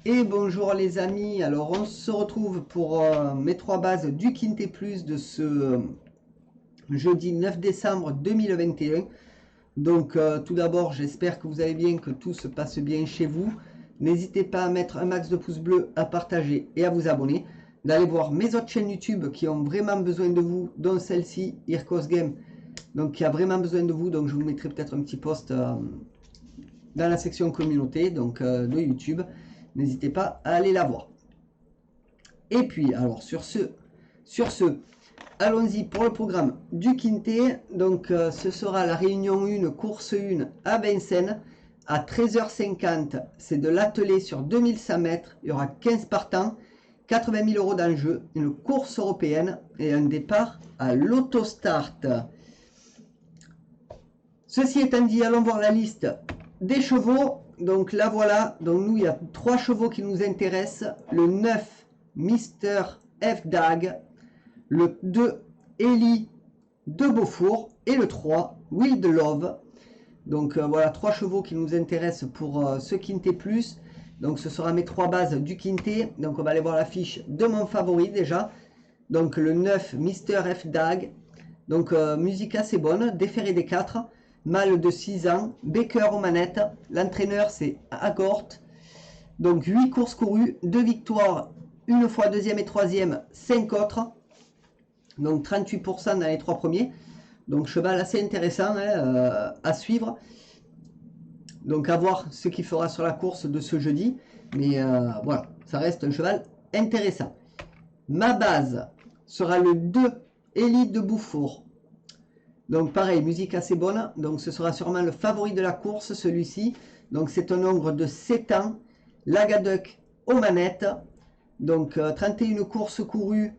Et bonjour les amis, alors on se retrouve pour mes trois bases du Quintet Plus de ce jeudi 9 décembre 2021. Donc tout d'abord j'espère que vous allez bien, que tout se passe bien chez vous. N'hésitez pas à mettre un max de pouces bleus, à partager et à vous abonner. D'aller voir mes autres chaînes YouTube qui ont vraiment besoin de vous, dont celle-ci, Irkos Game, donc qui a vraiment besoin de vous. Donc je vous mettrai peut-être un petit post dans la section communauté donc de YouTube. N'hésitez pas à aller la voir. Et puis, alors sur ce allons-y pour le programme du Quintet. Donc ce sera la réunion 1, course 1 à Vincennes à 13h50. C'est de l'attelé sur 2100 mètres. Il y aura 15 partants, 80 000 euros d'enjeu, une course européenne et un départ à l'autostart. Ceci étant dit, allons voir la liste des chevaux. Donc là voilà, donc nous il y a 3 chevaux qui nous intéressent. Le 9, Mister F Dag, le 2, Ellie de Beaufour et le 3, Wild Love. Donc voilà, 3 chevaux qui nous intéressent pour ce Quintet Plus. Donc ce sera mes 3 bases du Quintet. Donc on va aller voir la fiche de mon favori déjà. Donc le 9, Mister F Dag. Donc musique assez bonne, déféré des 4. Mâle de 6 ans, Baker aux manettes. L'entraîneur c'est Agort. Donc 8 courses courues, 2 victoires, une fois deuxième et troisième, 5 autres. Donc 38% dans les 3 premiers. Donc cheval assez intéressant à suivre. Donc à voir ce qu'il fera sur la course de ce jeudi. Mais voilà, ça reste un cheval intéressant. Ma base sera le 2, Élite de Beaufour. Donc pareil, musique assez bonne. Donc ce sera sûrement le favori de la course, celui-ci. Donc c'est un nombre de 7 ans. Lagaduc aux manettes. Donc 31 courses courues,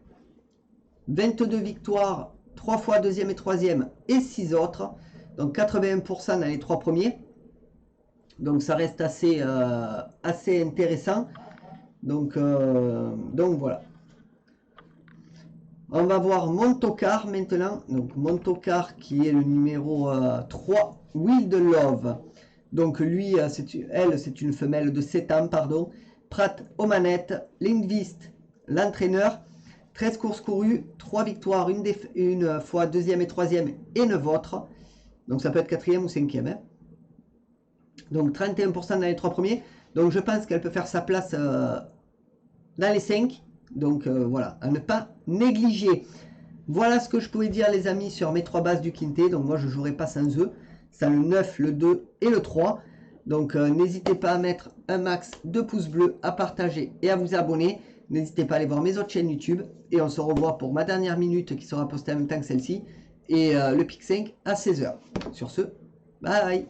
22 victoires, 3 fois deuxième et troisième et 6 autres. Donc 81% dans les 3 premiers. Donc ça reste assez intéressant. Donc voilà. On va voir Montocar maintenant. Donc Montocar qui est le numéro 3, Wild Love. Donc lui, c'est une femelle de 7 ans, pardon. Pratt aux manettes, Lindvist, l'entraîneur. 13 courses courues, 3 victoires, une fois deuxième et troisième et 9 autres. Donc ça peut être quatrième ou cinquième. Hein. Donc 31% dans les 3 premiers. Donc je pense qu'elle peut faire sa place dans les 5. Donc voilà, à ne pas négliger. Voilà ce que je pouvais dire les amis sur mes 3 bases du Quintet. Donc moi je ne jouerai pas sans eux. C'est le 9, le 2 et le 3. Donc n'hésitez pas à mettre un max de pouces bleus, à partager et à vous abonner. N'hésitez pas à aller voir mes autres chaînes YouTube. Et on se revoit pour ma dernière minute qui sera postée en même temps que celle-ci. Et le pic 5 à 16h. Sur ce, bye.